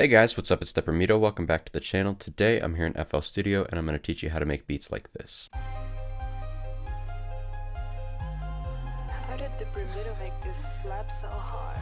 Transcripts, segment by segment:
Hey guys, what's up? It's Deprimido. Welcome back to the channel. Today I'm here in FL Studio and I'm going to teach you how to make beats like this. How did Deprimido make this slap so hard?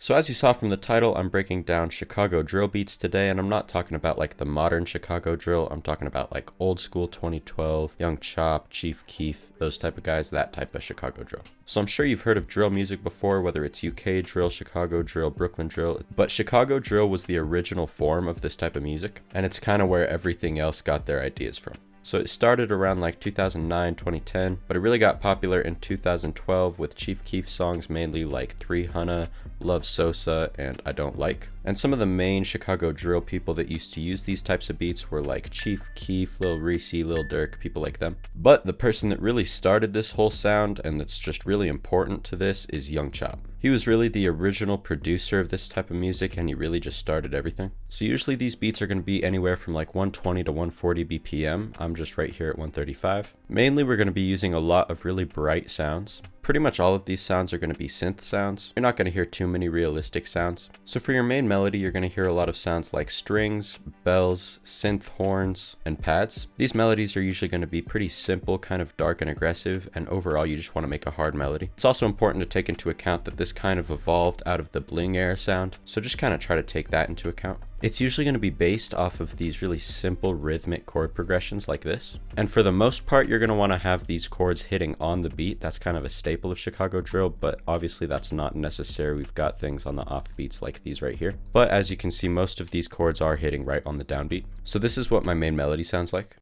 So as you saw from the title, I'm breaking down Chicago drill beats today, and I'm not talking about like the modern Chicago drill. I'm talking about like old school 2012, Young Chop, Chief Keef, those type of guys, that type of Chicago drill. So I'm sure you've heard of drill music before, whether it's UK drill, Chicago drill, Brooklyn drill, but Chicago drill was the original form of this type of music, and it's kind of where everything else got their ideas from. So it started around like 2009, 2010, but it really got popular in 2012 with Chief Keef songs mainly like 300, Love Sosa, and I Don't Like. And some of the main Chicago drill people that used to use these types of beats were like Chief Keef, Lil Reese, Lil Durk, people like them. But the person that really started this whole sound, and that's just really important to this, is Young Chop. He was really the original producer of this type of music, and he really just started everything. So usually these beats are going to be anywhere from like 120 to 140 BPM. I'm just right here at 135. Mainly we're going to be using a lot of really bright sounds. Pretty much all of these sounds are going to be synth sounds. You're not going to hear too many realistic sounds. So for your main melody, you're going to hear a lot of sounds like strings, bells, synth horns, and pads. These melodies are usually going to be pretty simple, kind of dark and aggressive, and overall you just want to make a hard melody. It's also important to take into account that this kind of evolved out of the bling era sound, so just kind of try to take that into account. It's usually going to be based off of these really simple rhythmic chord progressions like this. And for the most part, you're going to want to have these chords hitting on the beat. That's kind of a staple of Chicago drill, but obviously that's not necessary. We've got things on the off beats like these right here. But as you can see, most of these chords are hitting right on the downbeat. So this is what my main melody sounds like.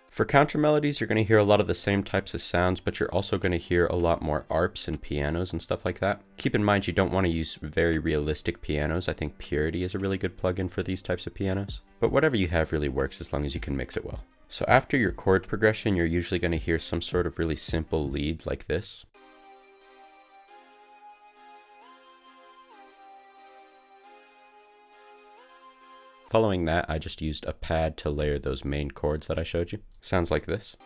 For counter melodies, you're going to hear a lot of the same types of sounds, but you're also going to hear a lot more arps and pianos and stuff like that. Keep in mind, you don't want to use very realistic pianos. I think Purity is a really good plugin for these types of pianos. But whatever you have really works as long as you can mix it well. So after your chord progression, you're usually going to hear some sort of really simple lead like this. Following that, I just used a pad to layer those main chords that I showed you. Sounds like this.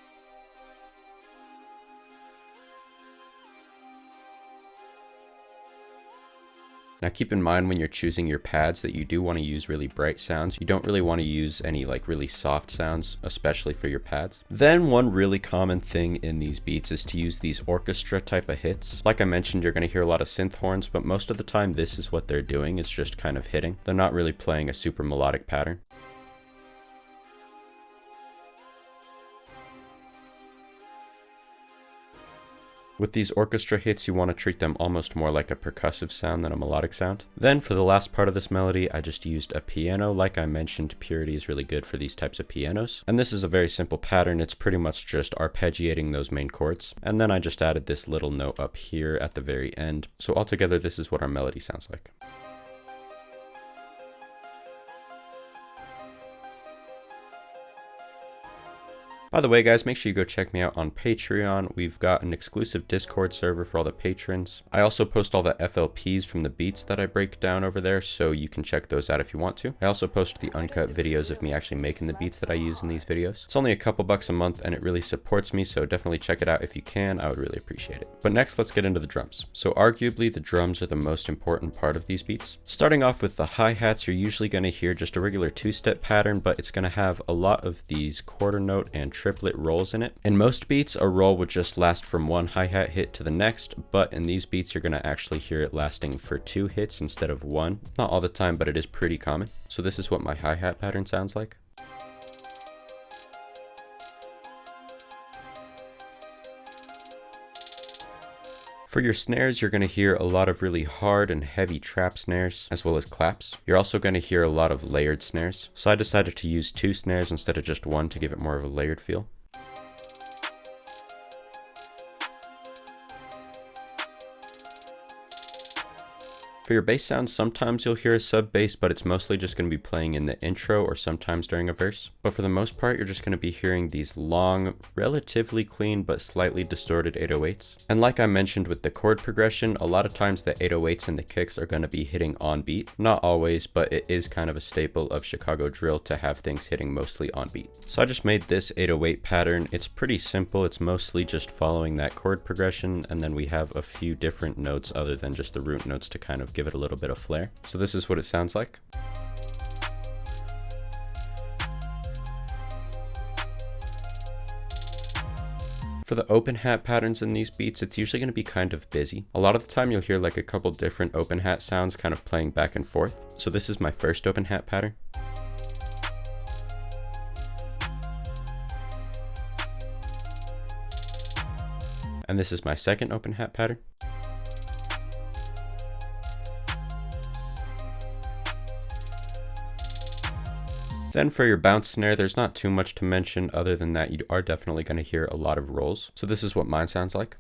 Now keep in mind when you're choosing your pads that you do want to use really bright sounds. You don't really want to use any like really soft sounds, especially for your pads. Then one really common thing in these beats is to use these orchestra type of hits. Like I mentioned, you're going to hear a lot of synth horns, but most of the time this is what they're doing. It's just kind of hitting. They're not really playing a super melodic pattern. With these orchestra hits, you want to treat them almost more like a percussive sound than a melodic sound. Then for the last part of this melody, I just used a piano. Like I mentioned, Purity is really good for these types of pianos. And this is a very simple pattern. It's pretty much just arpeggiating those main chords. And then I just added this little note up here at the very end. So altogether, this is what our melody sounds like. By the way, guys, make sure you go check me out on Patreon. We've got an exclusive Discord server for all the patrons. I also post all the FLPs from the beats that I break down over there, so you can check those out if you want to. I also post the uncut videos of me actually making the beats that I use in these videos. It's only a couple bucks a month, and it really supports me, so definitely check it out if you can. I would really appreciate it. But next, let's get into the drums. So arguably, the drums are the most important part of these beats. Starting off with the hi-hats, you're usually going to hear just a regular two-step pattern, but it's going to have a lot of these quarter note and triplet rolls in it. In most beats, a roll would just last from one hi-hat hit to the next, but in these beats, you're going to actually hear it lasting for 2 hits instead of 1. Not all the time, but it is pretty common. So this is what my hi-hat pattern sounds like. For your snares, you're going to hear a lot of really hard and heavy trap snares, as well as claps. You're also going to hear a lot of layered snares. So I decided to use 2 snares instead of just 1 to give it more of a layered feel. For your bass sounds, sometimes you'll hear a sub bass, but it's mostly just going to be playing in the intro or sometimes during a verse. But for the most part, you're just going to be hearing these long, relatively clean, but slightly distorted 808s. And like I mentioned with the chord progression, a lot of times the 808s and the kicks are going to be hitting on beat. Not always, but it is kind of a staple of Chicago drill to have things hitting mostly on beat. So I just made this 808 pattern. It's pretty simple. It's mostly just following that chord progression, and then we have a few different notes other than just the root notes to kind of give it a little bit of flair. So this is what it sounds like. For the open hat patterns in these beats, it's usually going to be kind of busy. A lot of the time you'll hear like a couple different open hat sounds kind of playing back and forth. So this is my first open hat pattern. And this is my second open hat pattern. Then for your bounce snare, there's not too much to mention other than that you are definitely going to hear a lot of rolls. So this is what mine sounds like.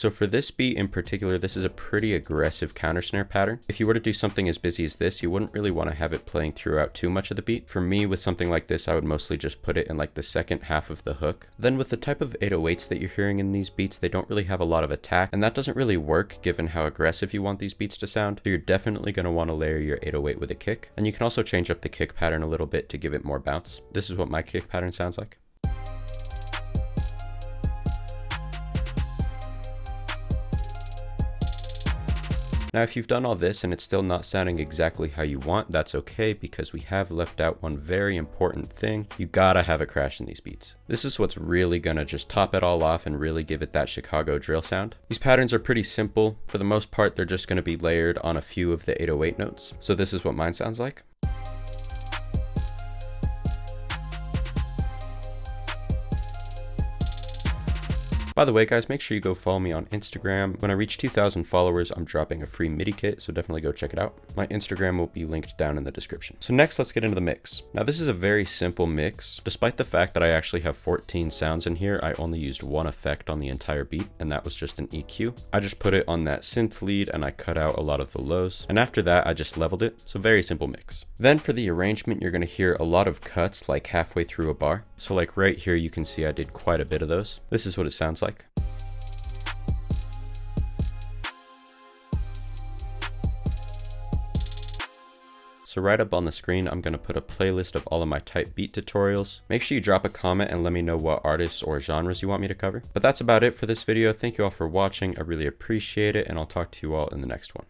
So for this beat in particular, this is a pretty aggressive counter snare pattern. If you were to do something as busy as this, you wouldn't really want to have it playing throughout too much of the beat. For me, with something like this, I would mostly just put it in like the second half of the hook. Then with the type of 808s that you're hearing in these beats, they don't really have a lot of attack, and that doesn't really work given how aggressive you want these beats to sound. So you're definitely going to want to layer your 808 with a kick, and you can also change up the kick pattern a little bit to give it more bounce. This is what my kick pattern sounds like. Now, if you've done all this and it's still not sounding exactly how you want, that's okay, because we have left out one very important thing. You gotta have a crash in these beats. This is what's really gonna just top it all off and really give it that Chicago drill sound. These patterns are pretty simple. For the most part, they're just gonna be layered on a few of the 808 notes. So this is what mine sounds like. By the way, guys, make sure you go follow me on Instagram. When I reach 2,000 followers, I'm dropping a free MIDI kit, so definitely go check it out. My Instagram will be linked down in the description. So next, let's get into the mix. Now, this is a very simple mix. Despite the fact that I actually have 14 sounds in here, I only used one effect on the entire beat, and that was just an EQ. I just put it on that synth lead, and I cut out a lot of the lows. And after that, I just leveled it. So very simple mix. Then for the arrangement, you're gonna hear a lot of cuts like halfway through a bar. So like right here, you can see I did quite a bit of those. This is what it sounds like. So right up on the screen, I'm going to put a playlist of all of my type beat tutorials. Make sure you drop a comment and let me know what artists or genres you want me to cover. But that's about it for this video. Thank you all for watching. I really appreciate it, and I'll talk to you all in the next one.